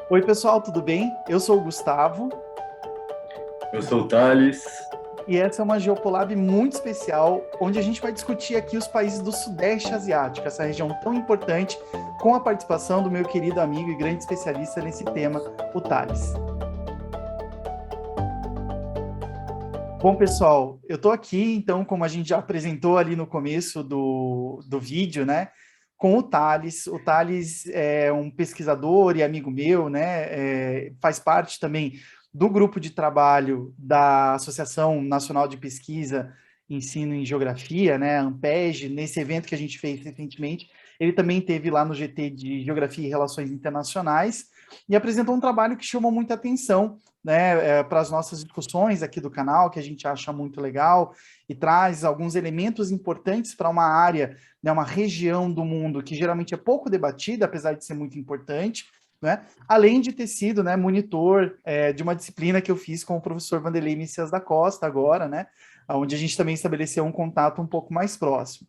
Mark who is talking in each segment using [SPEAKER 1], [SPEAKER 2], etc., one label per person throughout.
[SPEAKER 1] Oi, pessoal, tudo bem? Eu sou o Gustavo
[SPEAKER 2] Eu sou o Thales.
[SPEAKER 1] e essa é uma Geopolab muito especial, onde a gente vai discutir aqui os países do Sudeste Asiático, essa região tão importante, com a participação do meu querido amigo e grande especialista nesse tema, o Thales. Bom, pessoal, eu estou aqui, então, como a gente já apresentou ali no começo do vídeo, né, com o Thales. O Thales é um pesquisador e amigo meu, né, faz parte também do grupo de trabalho da Associação Nacional de Pesquisa e Ensino em Geografia, né, a ANPEG, nesse evento que a gente fez recentemente. Ele também teve lá no GT de Geografia e Relações Internacionais e apresentou um trabalho que chamou muita atenção, né, para as nossas discussões aqui do canal, que a gente acha muito legal e traz alguns elementos importantes para uma área, né, uma região do mundo que geralmente é pouco debatida, apesar de ser muito importante, né, além de ter sido, né, monitor de uma disciplina que eu fiz com o professor Vanderlei Messias da Costa agora, né, onde a gente também estabeleceu um contato um pouco mais próximo.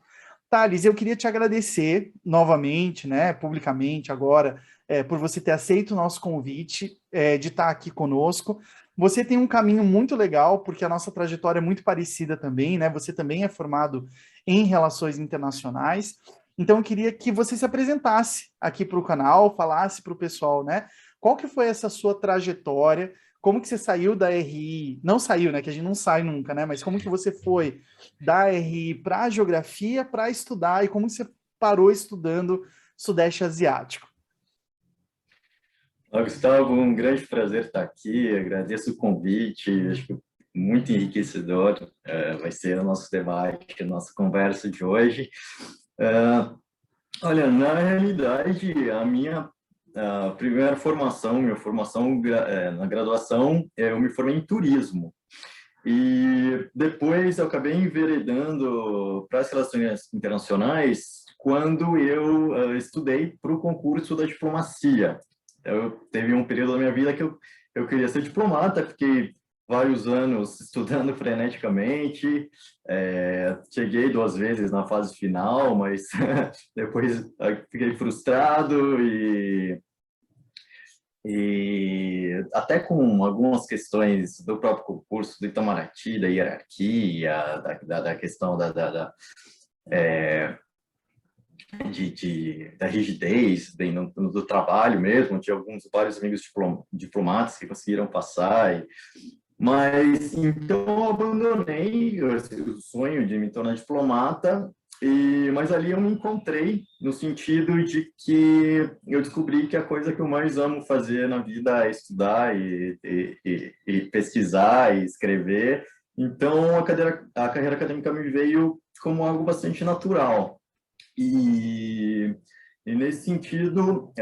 [SPEAKER 1] Thales, eu queria te agradecer novamente, né, publicamente agora, por você ter aceito o nosso convite, de estar aqui conosco. Você tem um caminho muito legal, porque a nossa trajetória é muito parecida também, né? Você também é formado em relações internacionais. Então, eu queria que você se apresentasse aqui para o canal, falasse para o pessoal, né? Qual que foi essa sua trajetória? Como que você saiu da RI? Não saiu, né? Que a gente não sai nunca, né? Mas como que você foi da RI para a geografia para estudar e como você parou estudando Sudeste Asiático?
[SPEAKER 2] Olá, Gustavo, um grande prazer estar aqui. Agradeço o convite, acho que muito enriquecedor vai ser o nosso debate, a nossa conversa de hoje. Eh, Olha, na realidade, a minha primeira formação, minha formação na graduação, eu me formei em turismo. E depois eu acabei enveredando para as relações internacionais quando eu estudei para o concurso da diplomacia. Eu teve um período da minha vida que eu queria ser diplomata, fiquei vários anos estudando freneticamente, cheguei duas vezes na fase final, mas depois fiquei frustrado e até com algumas questões do próprio concurso do Itamaraty, da hierarquia, da questão da rigidez bem, do trabalho mesmo, tinha vários amigos diplomatas que conseguiram passar, mas então eu abandonei o sonho de me tornar diplomata, mas ali eu me encontrei no sentido de que eu descobri que a coisa que eu mais amo fazer na vida é estudar e pesquisar e escrever. Então a carreira acadêmica me veio como algo bastante natural. E, e nesse sentido,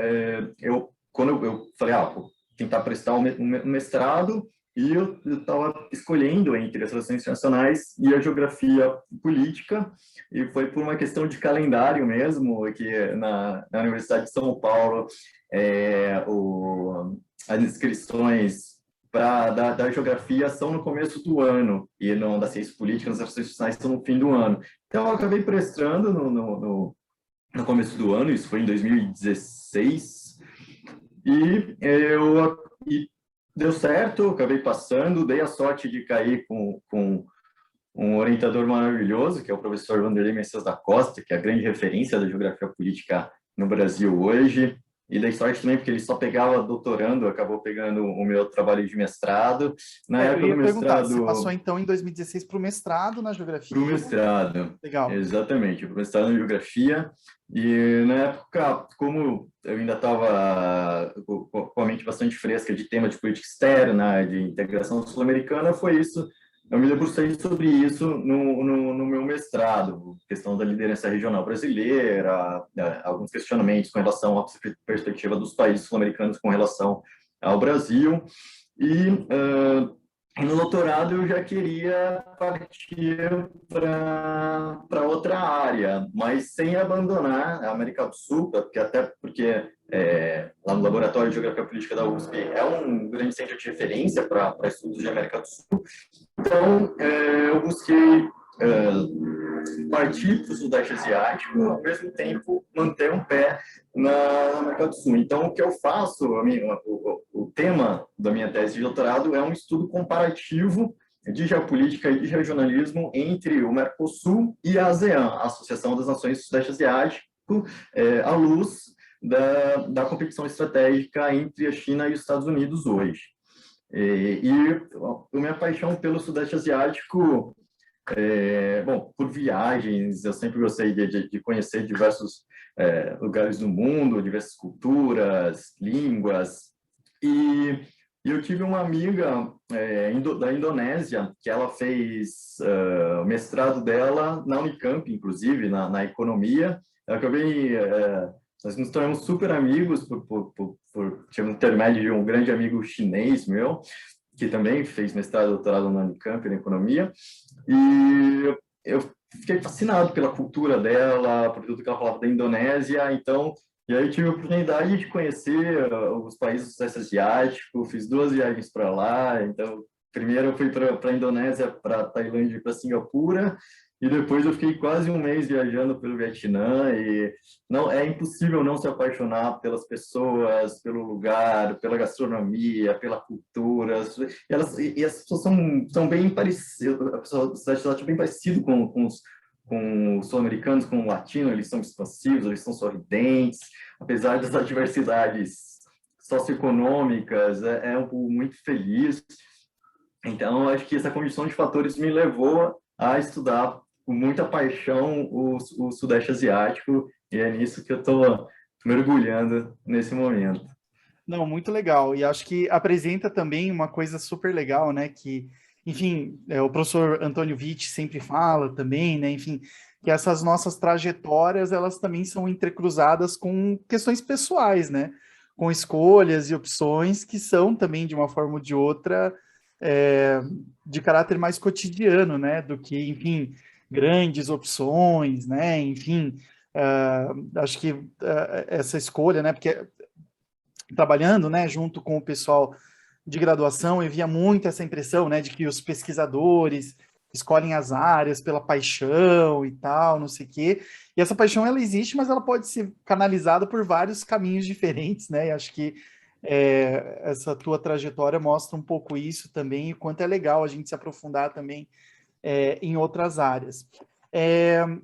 [SPEAKER 2] quando eu falei, vou tentar prestar um mestrado, e eu estava escolhendo entre as relações internacionais e a geografia política, e foi por uma questão de calendário mesmo, que na Universidade de São Paulo, as inscrições da geografia são no começo do ano, e não da ciência política, as relações internacionais são no fim do ano. Então, eu acabei prestando no começo do ano, isso foi em 2016, e deu certo, acabei passando, dei a sorte de cair com um orientador maravilhoso, que é o professor Vanderlei Messias da Costa, que é a grande referência da geografia política no Brasil hoje, e dei sorte também porque ele só pegava doutorando, acabou pegando o meu trabalho de mestrado. Na
[SPEAKER 1] Eu
[SPEAKER 2] época do
[SPEAKER 1] ia perguntar, você passou
[SPEAKER 2] mestrado,
[SPEAKER 1] então em 2016 para o mestrado na
[SPEAKER 2] para o
[SPEAKER 1] geografia?
[SPEAKER 2] mestrado,
[SPEAKER 1] Legal.
[SPEAKER 2] exatamente, para o mestrado em geografia. E na época, como eu ainda estava com a mente bastante fresca de tema de política externa, de integração sul-americana, foi isso. Eu me debrucei sobre isso no meu mestrado, questão da liderança regional brasileira, alguns questionamentos com relação à perspectiva dos países sul-americanos com relação ao Brasil. E no doutorado eu já queria partir para outra área, mas sem abandonar a América do Sul, porque lá no Laboratório de Geografia Política da USP é um grande centro de referência para estudos de América do Sul. Então, eu busquei partir para o Sudeste Asiático, ao mesmo tempo manter um pé na América do Sul. Então, o que eu faço, o tema da minha tese de doutorado é um estudo comparativo de geopolítica e de regionalismo entre o Mercosul e a ASEAN, a Associação das Nações do Sudeste Asiático, à luz da competição estratégica entre a China e os Estados Unidos hoje. E a minha paixão pelo Sudeste Asiático, bom, por viagens, eu sempre gostei de conhecer diversos lugares do mundo, diversas culturas, línguas, e eu tive uma amiga da Indonésia, que ela fez o mestrado dela na Unicamp, inclusive, na economia. Eu acabei, nós nos tornamos super amigos por intermédio de um grande amigo chinês meu, que também fez mestrado e doutorado na Unicamp, na economia, e eu fiquei fascinado pela cultura dela, por tudo que ela falava da Indonésia, então, e aí eu tive a oportunidade de conhecer os países do Sudeste Asiático, fiz 2 viagens para lá, então, primeiro eu fui para a Indonésia, para Tailândia e para Singapura, e depois eu fiquei quase um mês viajando pelo Vietnã, e não é impossível não se apaixonar pelas pessoas, pelo lugar, pela gastronomia, pela cultura, e as pessoas são bem parecidas, a pessoa do Sudeste Asiático é bem parecido com os sul-americanos, com o latino, eles são expansivos, eles são sorridentes, apesar das adversidades socioeconômicas, é um povo muito feliz. Então, acho que essa conjunção de fatores me levou a estudar com muita paixão o Sudeste Asiático, e é nisso que eu estou mergulhando nesse momento.
[SPEAKER 1] Não, muito legal. E acho que apresenta também uma coisa super legal, né? Que, enfim, o professor Antônio Vitti sempre fala também, né? Enfim, que essas nossas trajetórias, elas também são entrecruzadas com questões pessoais, né? Com escolhas e opções que são também, de uma forma ou de outra, de caráter mais cotidiano, né? Do que, enfim, grandes opções, né? Enfim, acho que essa escolha, né? Porque trabalhando, né, junto com o pessoal de graduação, eu via muito essa impressão, né, de que os pesquisadores escolhem as áreas pela paixão e tal, não sei o quê. E essa paixão, ela existe, mas ela pode ser canalizada por vários caminhos diferentes, né? E acho que essa tua trajetória mostra um pouco isso também, e o quanto é legal a gente se aprofundar também em outras áreas.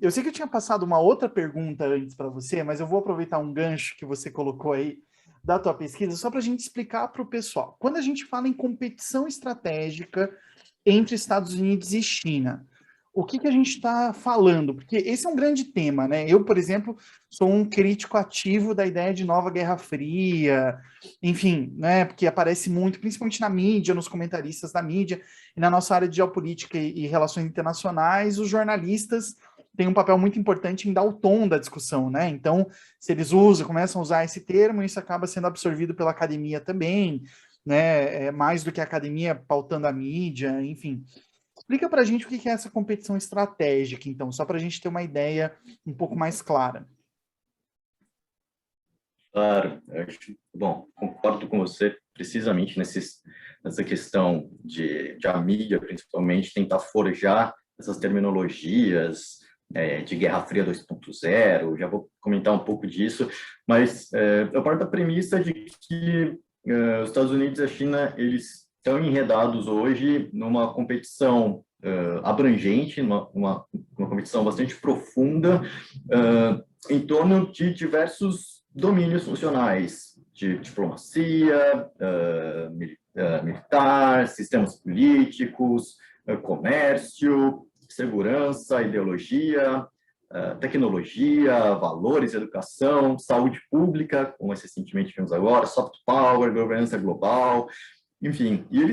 [SPEAKER 1] Eu sei que eu tinha passado uma outra pergunta antes para você, mas eu vou aproveitar um gancho que você colocou aí da tua pesquisa, só para a gente explicar para o pessoal. Quando a gente fala em competição estratégica entre Estados Unidos e China, o que a gente está falando? Porque esse é um grande tema, né? Eu, por exemplo, sou um crítico ativo da ideia de nova Guerra Fria, enfim, né? Porque aparece muito, principalmente na mídia, nos comentaristas da mídia, e na nossa área de geopolítica e relações internacionais, os jornalistas têm um papel muito importante em dar o tom da discussão, né? Então, se eles começam a usar esse termo, isso acaba sendo absorvido pela academia também, né? Mais do que a academia pautando a mídia, enfim. Explica para a gente o que é essa competição estratégica, então, só para a gente ter uma ideia um pouco mais clara.
[SPEAKER 2] Claro, bom, concordo com você precisamente nessa questão de a mídia, principalmente, tentar forjar essas terminologias, de Guerra Fria 2.0, já vou comentar um pouco disso, mas eu parto da premissa de que os Estados Unidos e a China, eles estão enredados hoje numa competição abrangente, uma competição bastante profunda, em torno de diversos domínios funcionais, de diplomacia, militar, sistemas políticos, comércio, segurança, ideologia, tecnologia, valores, educação, saúde pública, como recentemente vimos agora, soft power, governança global, enfim. E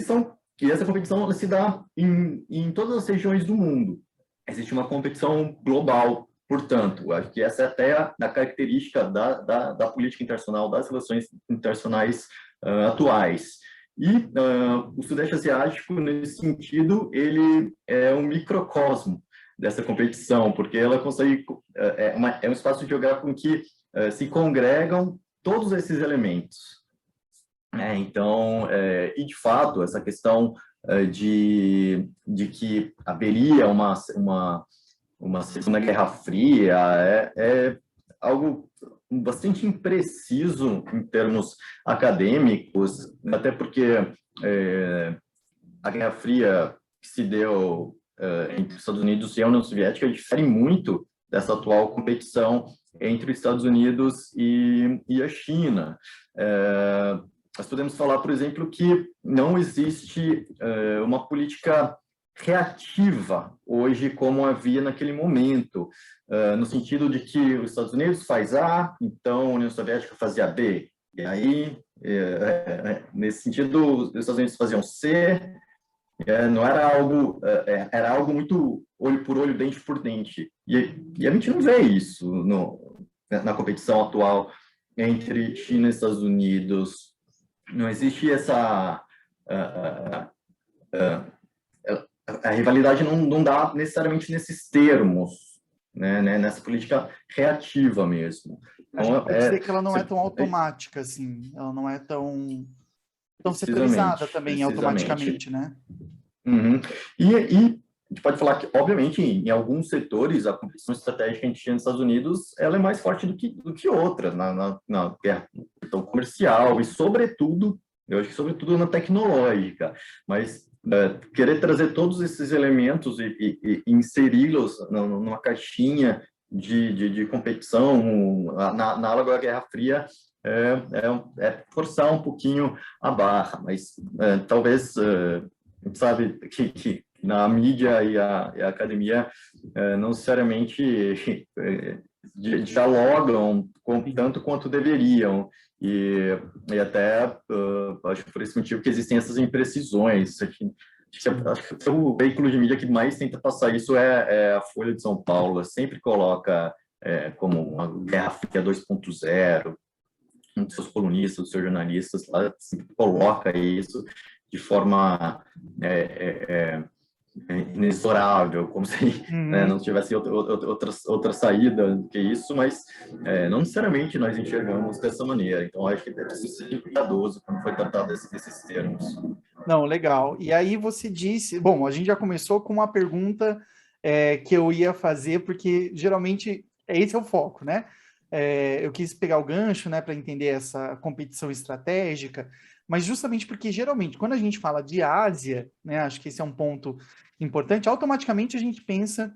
[SPEAKER 2] essa competição se dá em todas as regiões do mundo. Existe uma competição global, portanto, acho que essa é até a característica da política internacional, das relações internacionais atuais. E o Sudeste Asiático, nesse sentido, ele é um microcosmo dessa competição, porque ela consegue é um espaço geográfico em que se congregam todos esses elementos. Então, e de fato, essa questão de que haveria uma uma Segunda Guerra Fria, é algo bastante impreciso em termos acadêmicos, até porque a Guerra Fria que se deu entre os Estados Unidos e a União Soviética difere muito dessa atual competição entre os Estados Unidos e a China. Nós podemos falar, por exemplo, que não existe uma política reativa hoje como havia naquele momento, no sentido de que os Estados Unidos faz A, então a União Soviética fazia B, e aí, nesse sentido, os Estados Unidos faziam C, não era algo, era algo muito olho por olho, dente por dente, e a gente não vê isso na competição atual entre China e Estados Unidos. Não existe essa a rivalidade não dá necessariamente nesses termos, né, nessa política reativa mesmo.
[SPEAKER 1] A gente pode dizer que ela não é tão automática, assim, ela não é tão centralizada também automaticamente, né?
[SPEAKER 2] Uhum. E a gente pode falar que, obviamente, em alguns setores, a competição estratégica entre China e Estados Unidos ela é mais forte do que outras, na guerra comercial e, sobretudo, eu acho que sobretudo na tecnológica, mas querer trazer todos esses elementos e inseri-los numa caixinha de competição análogo à Guerra Fria é forçar um pouquinho a barra, mas talvez a gente sabe que na mídia e a academia não necessariamente dialogam tanto quanto deveriam, e até acho que por esse motivo que existem essas imprecisões. Acho que o veículo de mídia que mais tenta passar isso é a Folha de São Paulo, sempre coloca como uma Guerra Fria 2.0, um dos seus colunistas, dos seus jornalistas lá sempre coloca isso de forma inexorável, como se não tivesse outra saída do que isso, mas não necessariamente nós enxergamos dessa maneira. Então, acho que deve ser cuidadoso quando foi tratado desses termos.
[SPEAKER 1] Não, legal. E aí você disse... Bom, a gente já começou com uma pergunta que eu ia fazer, porque geralmente esse é o foco, né? Eu quis pegar o gancho, né, para entender essa competição estratégica, mas justamente porque geralmente quando a gente fala de Ásia, né, acho que esse é um ponto importante, automaticamente a gente pensa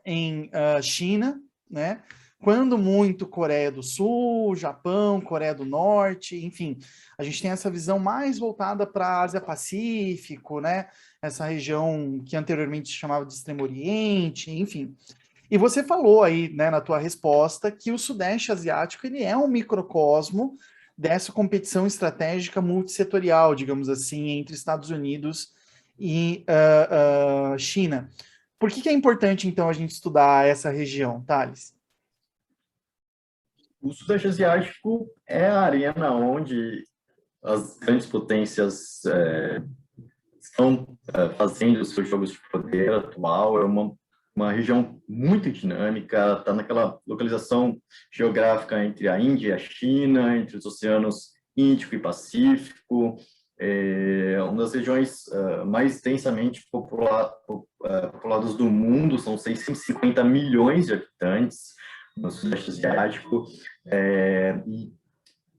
[SPEAKER 1] em China, né? Quando muito Coreia do Sul, Japão, Coreia do Norte, enfim, a gente tem essa visão mais voltada para a Ásia-Pacífico, né? Essa região que anteriormente se chamava de Extremo Oriente, enfim. E você falou aí, né, na tua resposta, que o Sudeste Asiático ele é um microcosmo dessa competição estratégica multissetorial, digamos assim, entre Estados Unidos e China. Por que é importante, então, a gente estudar essa região, Thales?
[SPEAKER 2] O Sudeste Asiático é a arena onde as grandes potências estão fazendo os seus jogos de poder atual. É uma região muito dinâmica, está naquela localização geográfica entre a Índia e a China, entre os oceanos Índico e Pacífico, uma das regiões mais densamente populadas do mundo, são 650 milhões de habitantes no Sudeste Asiático, e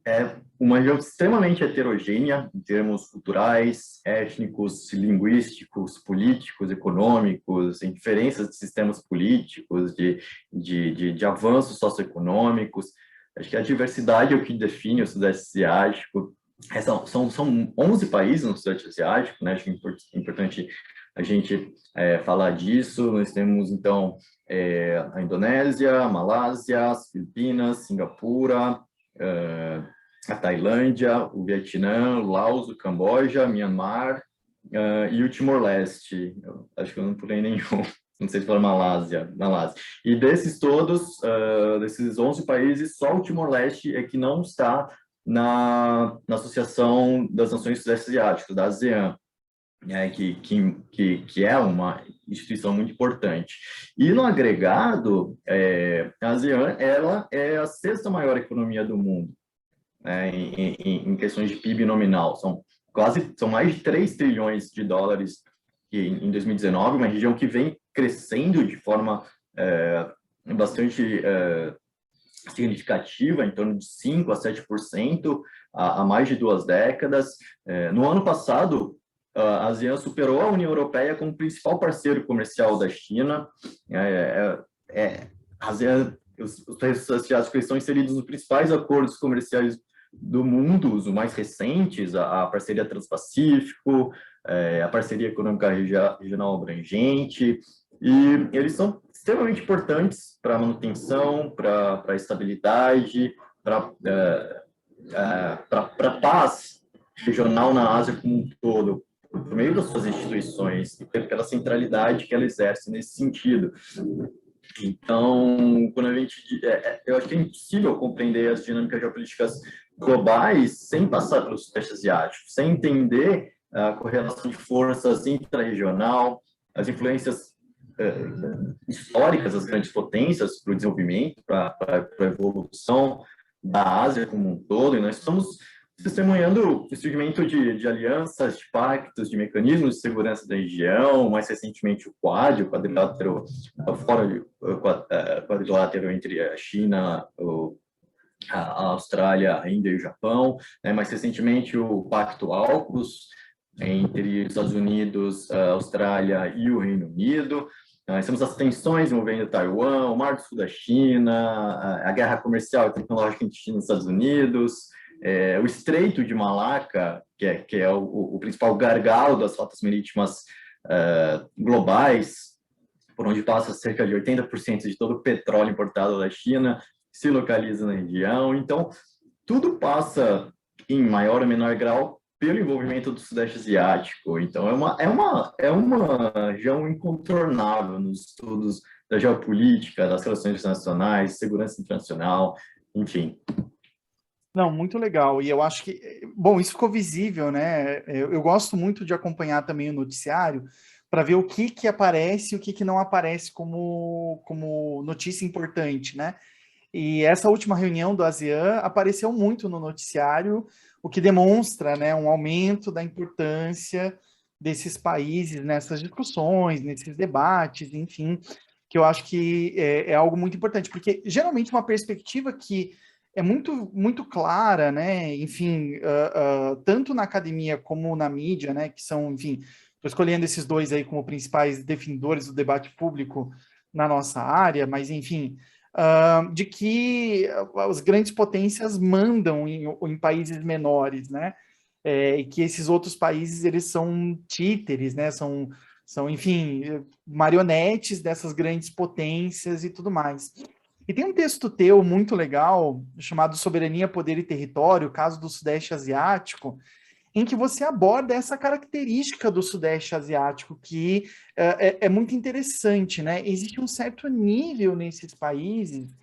[SPEAKER 2] é uma região extremamente heterogênea em termos culturais, étnicos, linguísticos, políticos, econômicos, em diferenças de sistemas políticos, de avanços socioeconômicos. Acho que a diversidade é o que define o Sudeste Asiático. São 11 países no Sudeste Asiático, né? Acho que é importante a gente falar disso. Nós temos, então, a Indonésia, a Malásia, as Filipinas, Singapura, a Tailândia, o Vietnã, o Laos, o Camboja, Myanmar e o Timor-Leste. Acho que eu não pulei nenhum. Não sei se for Malásia. E desses todos, desses 11 países, só o Timor-Leste é que não está na Associação das Nações Sudeste Asiáticas, da ASEAN, que é uma instituição muito importante. E no agregado, a ASEAN ela é a sexta maior economia do mundo, né, em questões de PIB nominal. São mais de 3 trilhões de dólares em 2019, uma região que vem crescendo de forma bastante significativa, em torno de 5% a 7%, há mais de 2 décadas. No ano passado, a ASEAN superou a União Europeia como principal parceiro comercial da China. A ASEAN, os países asiáticos estão inseridos nos principais acordos comerciais do mundo, os mais recentes, a parceria Transpacífico, a parceria econômica regional abrangente, e eles são extremamente importantes para a manutenção, para a estabilidade, para a paz regional na Ásia como um todo, por meio das suas instituições e pela centralidade que ela exerce nesse sentido. Então, quando a gente, eu acho que é impossível compreender as dinâmicas geopolíticas globais sem passar pelo Sudeste Asiático, sem entender a correlação de forças intra-regional, as influências históricas das grandes potências para o desenvolvimento, para a evolução da Ásia como um todo, e nós estamos testemunhando o surgimento de alianças, de pactos, de mecanismos de segurança da região, mais recentemente o Quad, o quadrilátero, quadrilátero entre a China, a Austrália, a Índia e o Japão, mais recentemente o Pacto AUKUS, entre os Estados Unidos, a Austrália e o Reino Unido. Nós temos as tensões envolvendo Taiwan, o Mar do Sul da China, a guerra comercial e tecnológica entre China e Estados Unidos, o Estreito de Malaca, que é o principal gargalo das rotas marítimas globais, por onde passa cerca de 80% de todo o petróleo importado da China, se localiza na região. Então, tudo passa, em maior ou menor grau, pelo envolvimento do Sudeste Asiático. Então, é uma região incontornável nos estudos da geopolítica, das relações internacionais, segurança internacional, enfim.
[SPEAKER 1] Não, muito legal. E eu acho que, bom, isso ficou visível, né? Eu gosto muito de acompanhar também o noticiário para ver o que aparece e o que não aparece como notícia importante, né? E essa última reunião do ASEAN apareceu muito no noticiário, o que demonstra, né, um aumento da importância desses países nessas discussões, nesses debates, enfim, que eu acho que é algo muito importante, porque geralmente uma perspectiva que é muito clara, né, enfim, tanto na academia como na mídia, né, que são, enfim, estou escolhendo esses dois aí como principais definidores do debate público na nossa área, mas, enfim, de que as grandes potências mandam em países menores, né? E que esses outros países, eles são títeres, né? São, enfim, marionetes dessas grandes potências e tudo mais. E tem um texto teu muito legal, chamado Soberania, Poder e Território, caso do Sudeste Asiático, em que você aborda essa característica do Sudeste Asiático, que é muito interessante, né? Existe um certo nível nesses países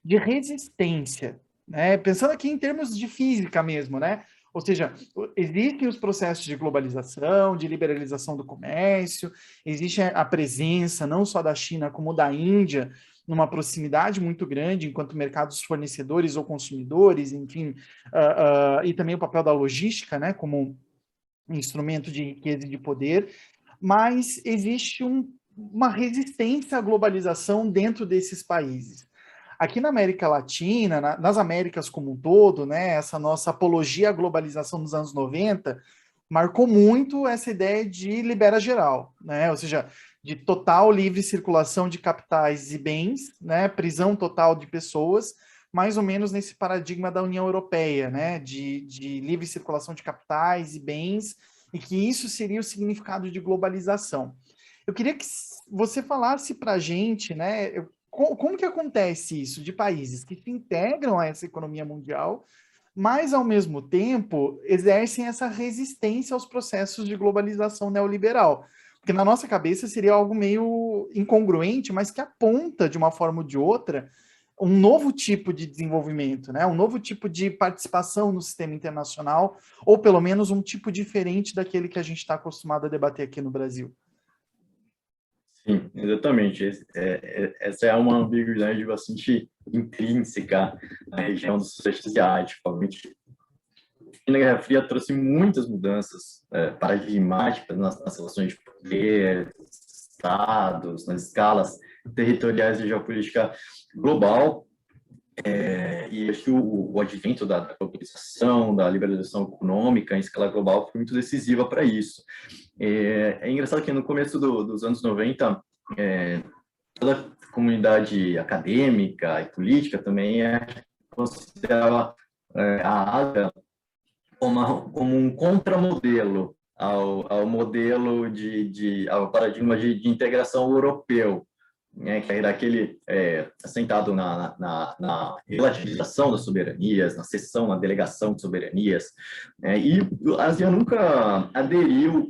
[SPEAKER 1] de resistência, né? Pensando aqui em termos de física mesmo, né? Ou seja, existem os processos de globalização, de liberalização do comércio, existe a presença não só da China como da Índia, numa proximidade muito grande enquanto mercados fornecedores ou consumidores, enfim, e também o papel da logística, né, como instrumento de riqueza e de poder, mas existe uma resistência à globalização dentro desses países. Aqui na América Latina, nas Américas como um todo, né, essa nossa apologia à globalização nos anos 90 marcou muito essa ideia de libera geral, né, ou seja, de total livre circulação de capitais e bens, né, prisão total de pessoas, mais ou menos nesse paradigma da União Europeia, né, de livre circulação de capitais e bens, e que isso seria o significado de globalização. Eu queria que você falasse para a gente, né, como que acontece isso de países que se integram a essa economia mundial, mas, ao mesmo tempo, exercem essa resistência aos processos de globalização neoliberal. Porque na nossa cabeça seria algo meio incongruente, mas que aponta, de uma forma ou de outra, um novo tipo de desenvolvimento, né? Um novo tipo de participação no sistema internacional, ou pelo menos um tipo diferente daquele que a gente está acostumado a debater aqui no Brasil.
[SPEAKER 2] Sim, exatamente. Essa é uma ambiguidade bastante intrínseca na região do Sudeste Asiático. A Guerra Fria trouxe muitas mudanças paradigmáticas nas relações de poder, estados, nas escalas territoriais de geopolítica global. E acho que o advento da globalização, da liberalização econômica em escala global foi muito decisiva para isso. É engraçado que no começo dos anos 90, toda a comunidade acadêmica e política também considerava a Ásia como um contramodelo ao modelo ao paradigma de integração europeu, né, que era aquele assentado na relativização das soberanias, na cessão, na delegação de soberanias, e a Ásia nunca aderiu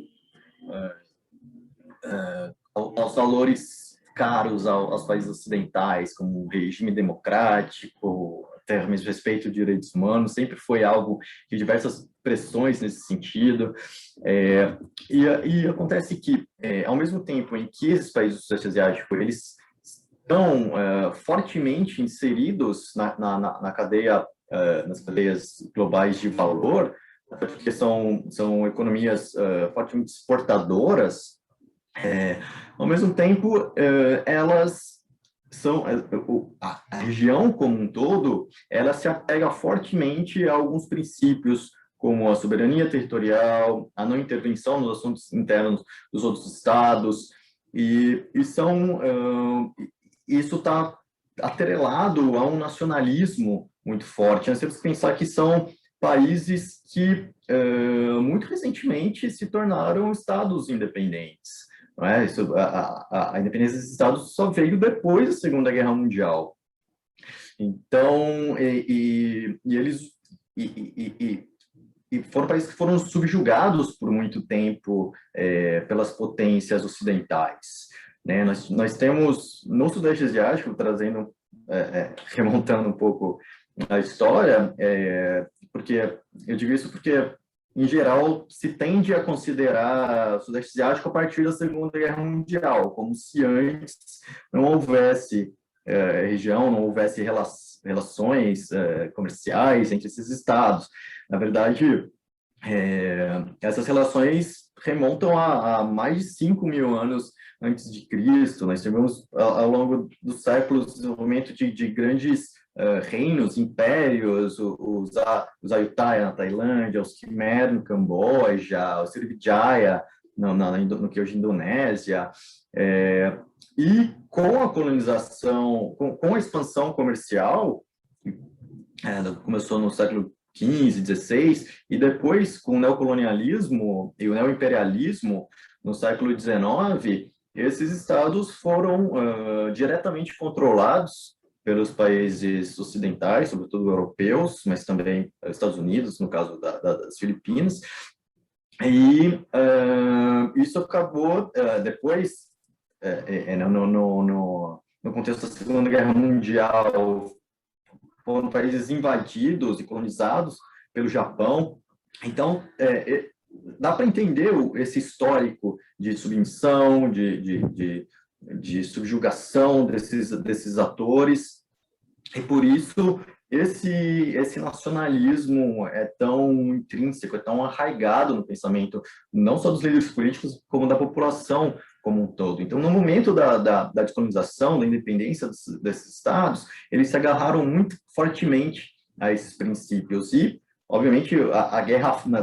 [SPEAKER 2] aos valores caros aos países ocidentais, como o regime democrático, até mesmo respeito aos direitos humanos, sempre foi algo de diversas pressões nesse sentido. E acontece que, ao mesmo tempo em que esses países do Sudeste Asiático, eles estão fortemente inseridos na cadeia, nas cadeias globais de valor, porque são economias fortemente exportadoras, ao mesmo tempo, elas são a região como um todo, ela se apega fortemente a alguns princípios como a soberania territorial, a não intervenção nos assuntos internos dos outros estados, isso está atrelado a um nacionalismo muito forte. Nós temos que pensar que são países que muito recentemente se tornaram estados independentes. Não é? A independência desses estados só veio depois da Segunda Guerra Mundial. Então, eles foram países que foram subjugados por muito tempo pelas potências ocidentais. Né? Nós temos, no Sudeste Asiático, remontando um pouco a história, porque eu digo isso porque, em geral, se tende a considerar o Sudeste Asiático a partir da Segunda Guerra Mundial, como se antes não houvesse região, não houvesse relações comerciais entre esses estados. Na verdade, essas relações remontam a mais de 5.000 anos antes de Cristo. Nós tivemos, ao longo dos séculos, o desenvolvimento de grandes reinos, impérios, os Ayutthaya na Tailândia, os Khmer no Camboja, os Srivijaya no que hoje é Indonésia, e com a colonização, com a expansão comercial, começou no século XV, XVI, e depois com o neocolonialismo e o neoimperialismo no século XIX, esses estados foram diretamente controlados pelos países ocidentais, sobretudo europeus, mas também Estados Unidos, no caso das Filipinas. E isso acabou depois, no contexto da Segunda Guerra Mundial, foram países invadidos e colonizados pelo Japão. Então, dá para entender esse histórico de submissão, de subjugação desses atores, e por isso esse nacionalismo é tão intrínseco, é tão arraigado no pensamento, não só dos líderes políticos, como da população como um todo. Então, no momento da descolonização, da independência desses estados, eles se agarraram muito fortemente a esses princípios. E, obviamente,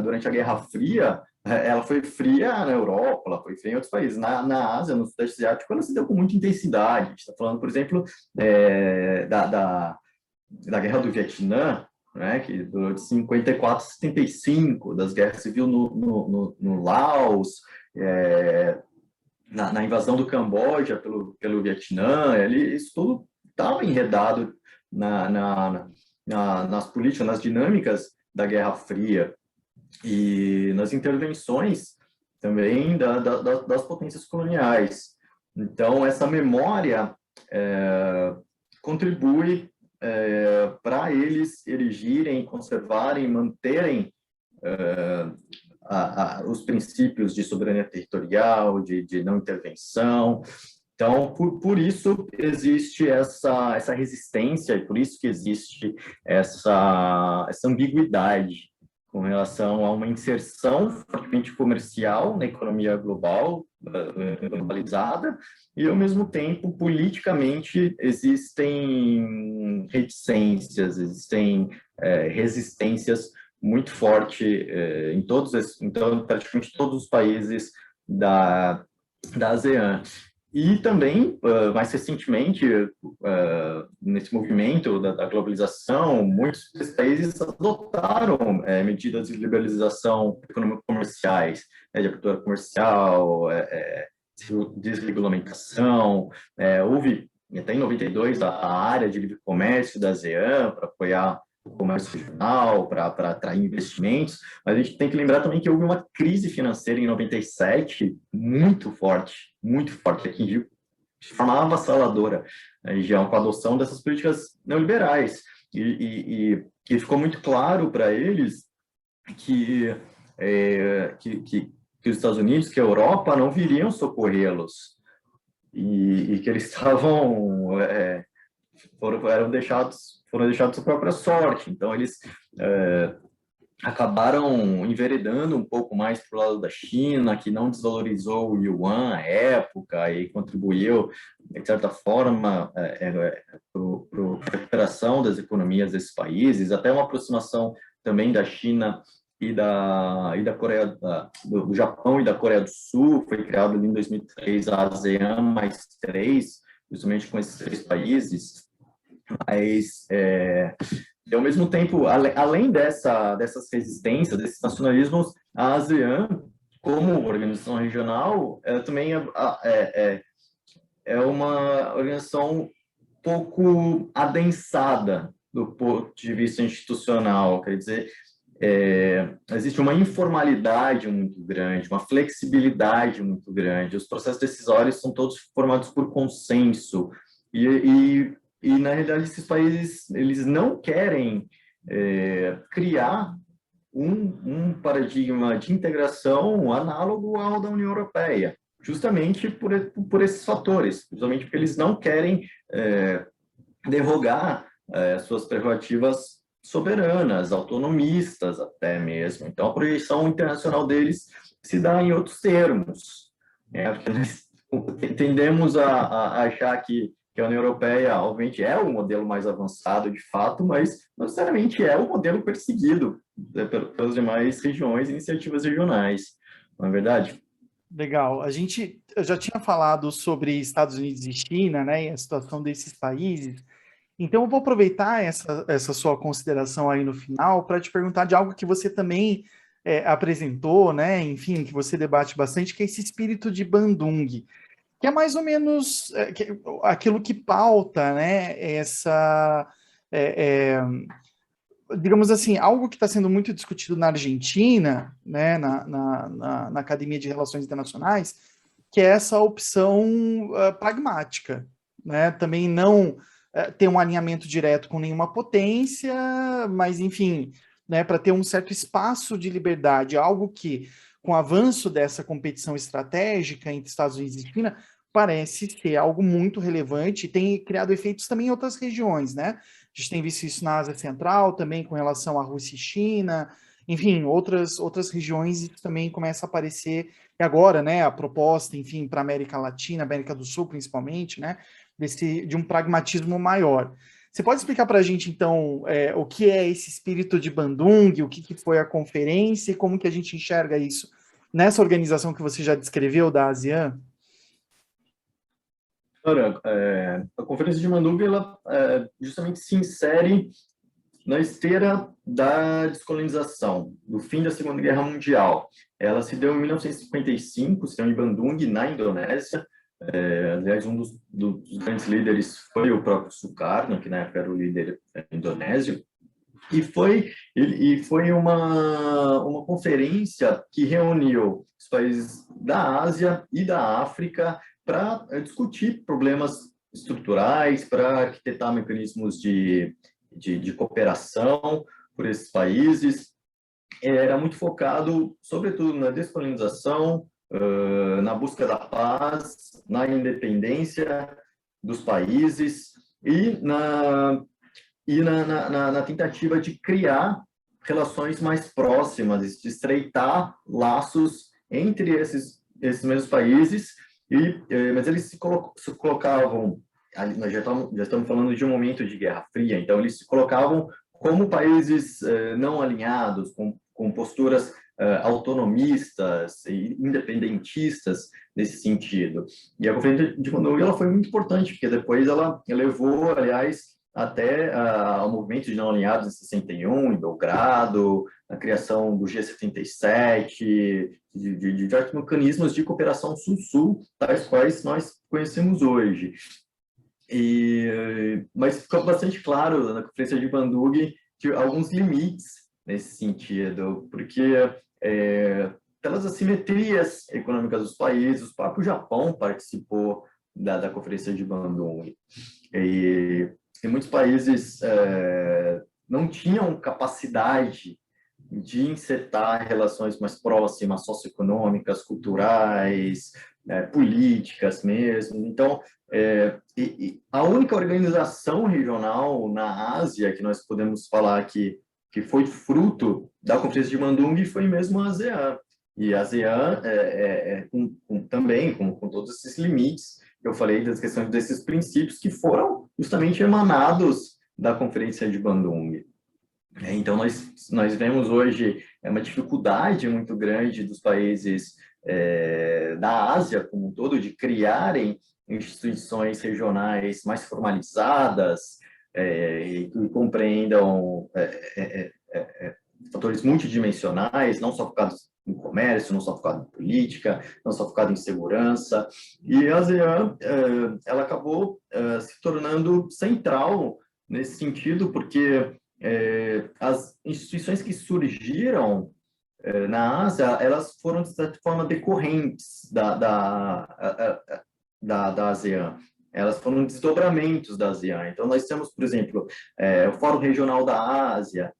[SPEAKER 2] durante a Guerra Fria, ela foi fria na Europa, ela foi fria em outros países. Na Ásia, no Sudeste Asiático, ela se deu com muita intensidade. A gente está falando, por exemplo, da Guerra do Vietnã, né, que durou de 54 a 75, das guerras civis no Laos, na invasão do Camboja pelo Vietnã. Isso tudo estava enredado nas políticas, nas dinâmicas da Guerra Fria e nas intervenções também das potências coloniais. Então, essa memória contribui para eles erigirem, conservarem, manterem os princípios de soberania territorial, de não intervenção. Então, por isso existe essa resistência, e por isso que existe essa ambiguidade com relação a uma inserção fortemente comercial na economia global, globalizada, e, ao mesmo tempo, politicamente, existem reticências, existem resistências muito fortes então, praticamente todos os países da ASEAN. E também, mais recentemente, nesse movimento da globalização, muitos desses países adotaram medidas de liberalização econômico-comerciais, de abertura comercial, desregulamentação. Houve, até em 92, a área de livre comércio da ASEAN para apoiar o comércio regional, para atrair investimentos, mas a gente tem que lembrar também que houve uma crise financeira em 97 muito forte, que atingiu de forma avassaladora a região, com a adoção dessas políticas neoliberais. E ficou muito claro para eles que os Estados Unidos, que a Europa não viriam socorrê-los, e que eles foram deixados à sua própria sorte. Então, eles acabaram enveredando um pouco mais para o lado da China, que não desvalorizou o yuan à época e contribuiu, de certa forma, para a recuperação das economias desses países, até uma aproximação também da China e da Coreia, do Japão e da Coreia do Sul. Foi criado ali em 2003 a ASEAN mais 3, justamente com esses 3 países. Mas, e, ao mesmo tempo, além dessas resistências, desses nacionalismos, a ASEAN, como organização regional, ela também é uma organização pouco adensada do ponto de vista institucional. Quer dizer, existe uma informalidade muito grande, uma flexibilidade muito grande. Os processos decisórios são todos formados por consenso. E, na realidade, esses países, eles não querem criar um paradigma de integração análogo ao da União Europeia, justamente por esses fatores, justamente porque eles não querem derrogar suas prerrogativas soberanas, autonomistas até mesmo. Então, a projeção internacional deles se dá em outros termos. Nós tendemos a achar que a União Europeia, obviamente, é o modelo mais avançado, de fato, mas, não necessariamente, é o modelo perseguido pelas demais regiões e iniciativas regionais, não é verdade?
[SPEAKER 1] Legal. Eu já tinha falado sobre Estados Unidos e China, né, e a situação desses países. Então, eu vou aproveitar essa sua consideração aí no final para te perguntar de algo que você também apresentou, né, enfim, que você debate bastante, que é esse espírito de Bandung, que é mais ou menos aquilo que pauta, né, digamos assim, algo que está sendo muito discutido na Argentina, né, na Academia de Relações Internacionais, que é essa opção pragmática, né, também não ter um alinhamento direto com nenhuma potência, mas, enfim, né, para ter um certo espaço de liberdade, algo que, com o avanço dessa competição estratégica entre Estados Unidos e China, parece ser algo muito relevante e tem criado efeitos também em outras regiões, né? A gente tem visto isso na Ásia Central, também com relação à Rússia e China, enfim, outras regiões isso também começa a aparecer, e agora, né, a proposta, enfim, para a América Latina, América do Sul principalmente, né, de um pragmatismo maior. Você pode explicar para a gente, então, o que é esse espírito de Bandung, o que foi a conferência e como que a gente enxerga isso nessa organização que você já descreveu, da ASEAN?
[SPEAKER 2] Ora, a Conferência de Bandung, ela justamente se insere na esteira da descolonização, do fim da Segunda Guerra Mundial. Ela se deu em 1955, se deu em Bandung, na Indonésia. Aliás, um dos grandes líderes foi o próprio Sukarno, que na época era o líder indonésio. E foi uma conferência que reuniu os países da Ásia e da África para discutir problemas estruturais, para arquitetar mecanismos de cooperação por esses países. Era muito focado, sobretudo, na descolonização, na busca da paz, na independência dos países e na tentativa de criar relações mais próximas, de estreitar laços entre esses mesmos países, mas eles se colocavam, ali, nós já estamos falando de um momento de Guerra Fria, então eles se colocavam como países não alinhados, com posturas autonomistas e independentistas nesse sentido. E a Conferência de Bandung ela foi muito importante, porque depois ela levou, aliás, até ao movimento de não alinhados em 61, em Belgrado, a criação do G77, de diversos mecanismos de cooperação sul-sul, tais quais nós conhecemos hoje. Mas ficou bastante claro na Conferência de Bandung que alguns limites nesse sentido, porque pelas assimetrias econômicas dos países, o próprio Japão participou da Conferência de Bandung, e muitos países não tinham capacidade de insetar relações mais próximas, socioeconômicas, culturais, políticas mesmo. Então, a única organização regional na Ásia que nós podemos falar que foi fruto da Conferência de Bandung foi mesmo a ASEAN. E a ASEAN também, com todos esses limites, eu falei das questões desses princípios que foram justamente emanados da Conferência de Bandung. Então, nós vemos hoje uma dificuldade muito grande dos países da Ásia como um todo de criarem instituições regionais mais formalizadas e que compreendam fatores multidimensionais, não só focados em comércio, não só focado em política, não só focado em segurança. E a ASEAN, ela acabou se tornando central nesse sentido, porque as instituições que surgiram na Ásia, elas foram, de certa forma, decorrentes da ASEAN. Elas foram desdobramentos da ASEAN. Então, nós temos, por exemplo, o Fórum Regional da Ásia,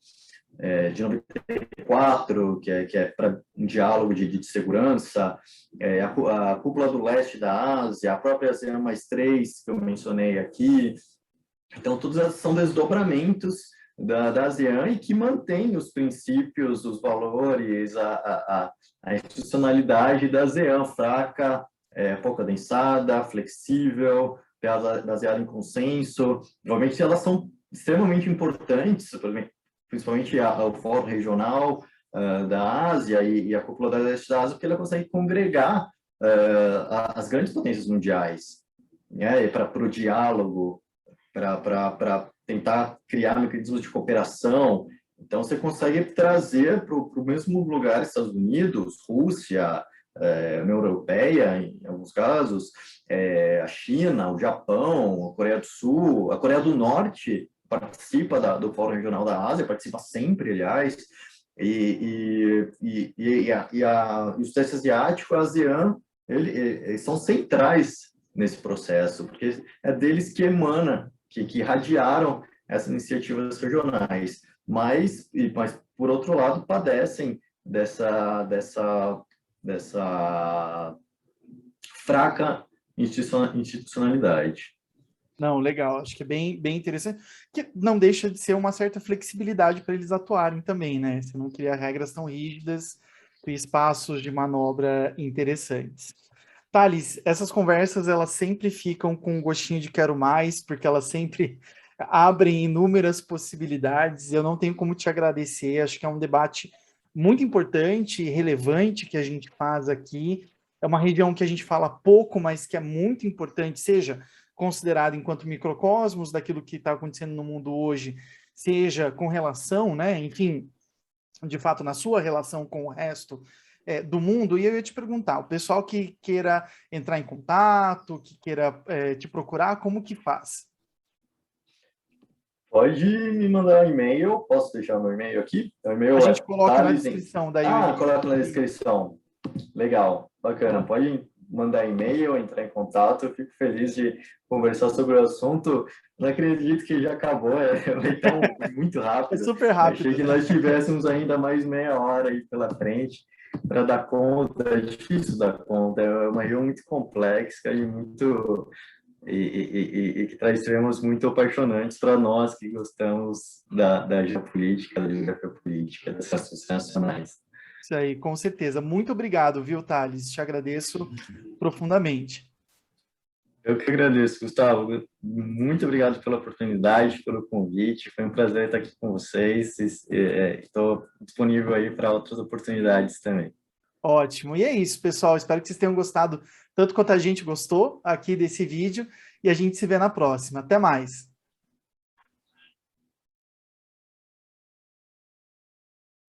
[SPEAKER 2] de 94, que é para um diálogo de segurança, a Cúpula do Leste da Ásia, a própria ASEAN mais 3, que eu mencionei aqui. Então, todos são desdobramentos da ASEAN e que mantém os princípios, os valores, a institucionalidade da ASEAN, fraca, pouco adensada, flexível, baseada em consenso. Obviamente, elas são extremamente importantes, principalmente o Fórum Regional da Ásia e a Cúpula da Leste da Ásia, porque ela consegue congregar as grandes potências mundiais, né, para o diálogo, para tentar criar mecanismos de cooperação. Então, você consegue trazer para o mesmo lugar Estados Unidos, Rússia, União Europeia, em alguns casos, a China, o Japão, a Coreia do Sul, a Coreia do Norte participa do Fórum Regional da Ásia, participa sempre, aliás, e o Sudeste Asiático, a ASEAN, eles são centrais nesse processo, porque é deles que emana, que irradiaram essas iniciativas regionais, mas por outro lado, padecem dessa fraca institucionalidade.
[SPEAKER 1] Não, legal, acho que é bem interessante, que não deixa de ser uma certa flexibilidade para eles atuarem também, né? Você não cria regras tão rígidas e espaços de manobra interessantes. Thales, essas conversas, elas sempre ficam com um gostinho de quero mais, porque elas sempre abrem inúmeras possibilidades, eu não tenho como te agradecer, acho que é um debate muito importante e relevante que a gente faz aqui, é uma região que a gente fala pouco, mas que é muito importante, seja considerado enquanto microcosmos daquilo que está acontecendo no mundo hoje, seja com relação, né, enfim, de fato, na sua relação com o resto do mundo. E eu ia te perguntar, o pessoal que queira entrar em contato, que queira te procurar, como que faz?
[SPEAKER 2] Pode me mandar um e-mail, posso deixar meu e-mail aqui? O e-mail
[SPEAKER 1] A gente coloca na descrição. Daí
[SPEAKER 2] coloca na descrição. Legal, bacana. Pode mandar e-mail, entrar em contato. Eu fico feliz de conversar sobre o assunto. Não acredito que já acabou, então muito rápido.
[SPEAKER 1] É super rápido.
[SPEAKER 2] Achei que nós tivéssemos ainda mais meia hora aí pela frente para dar conta. É difícil dar conta, é uma região muito complexa e muito e que traz temas muito apaixonantes para nós que gostamos da geopolítica, da geografia política, das relações internacionais.
[SPEAKER 1] Isso aí, com certeza. Muito obrigado, viu, Thales? Te agradeço profundamente.
[SPEAKER 2] Eu que agradeço, Gustavo. Muito obrigado pela oportunidade, pelo convite. Foi um prazer estar aqui com vocês. Estou disponível aí para outras oportunidades também.
[SPEAKER 1] Ótimo. E é isso, pessoal. Espero que vocês tenham gostado tanto quanto a gente gostou aqui desse vídeo e a gente se vê na próxima. Até mais.